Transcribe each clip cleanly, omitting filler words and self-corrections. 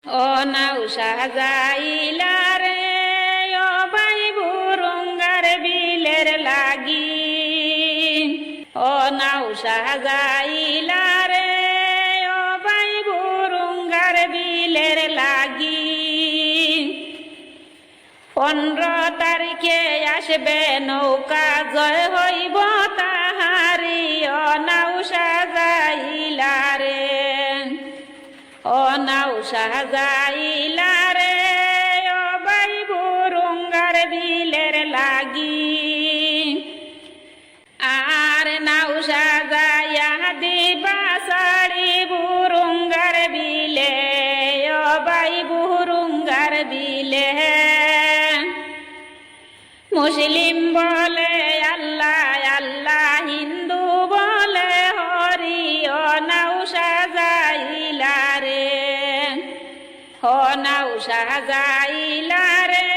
ও নাও সাজাইলা রে ও ভাই বুরুঙ্গার বিলের লাগি ও নাও সাজাইলা রে ও ভাই বুরুঙ্গার বিলের লাগি 15 তারিখে আসবে নৌকা জয় হইব তাহারি ও নাও সাজাইলা রে ও নাও সাজাইলা রে ও ভাই বুরুঙ্গার বিলের লাগি আর নাও সাজাইয়া দিবা সাড়ি বুরুঙ্গার বিলে ও ভাই বুরুঙ্গার বিলে মুসলিম বলে আল্লাহ আল্লাহ হিন্দু বলে হরি ও নাও সাজাইলা রে ও নাও সাজাইলা রে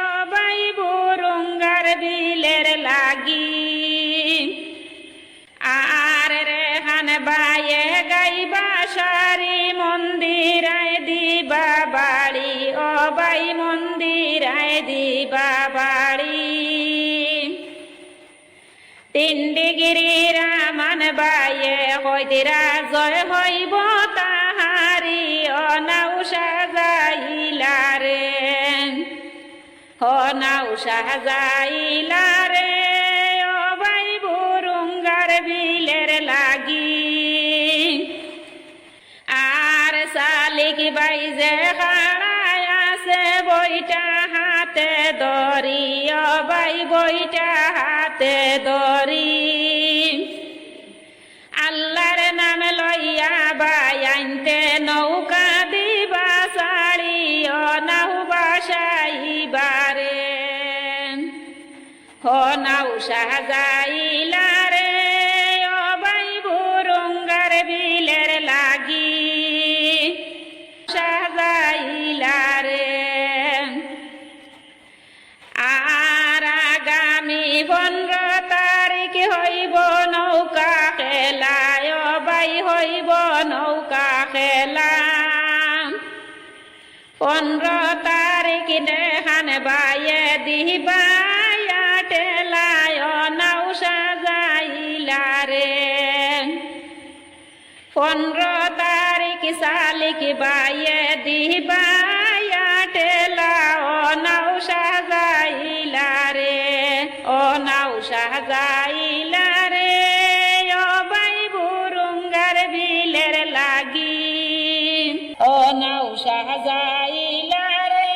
ও ভাই বুরুঙ্গার বিলের লাগি আর রেহান বাইয়ে গাইবা সারি মন্দিরায় দিবা বাড়ি ও ভাই মন্দিরায় দিবা বাড়ি 3 ডিগ্রি রামান বাইয়ে হইতিরা জয় হইব তাহারি ও নাও সাজাইলা রে ও নাও সাজাইলা রে ও ভাই বুরুঙ্গার বিলের লাগি আর শালিক বাই যে খাড়ায় আছে বইটা হাতে ধরি ও ভাই বইটা হাতে ধরি আল্লাহর নাম লইয়া বাই আনতে নৌকা দিবা সাড়ি ও নাও বাসাইবারে ও নাও সাজাইলা রে ও ভাই বুরুঙ্গার বিলের লাগি সাজাইলা রে আর আগামী 15 তারিখ হইব নৌকা খেলা ও ভাই হইব নৌকা খেলা 15 তারিখ দেখান বাইয়ে দিবা টেলা ও নাও সাজাইলা রে 15 তারিখ শালিক বাইয়ে দিবা টেলা ও নাও সাজাইলা রে ও নাও সাজাইলা রে ও ভাই বুরুঙ্গার বিলের লাগি ও নাও সাজাইলা রে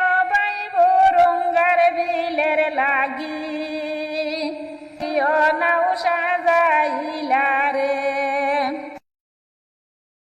ও ভাই বুরুঙ্গার বিলের লাগি ও নাও সাজাইলা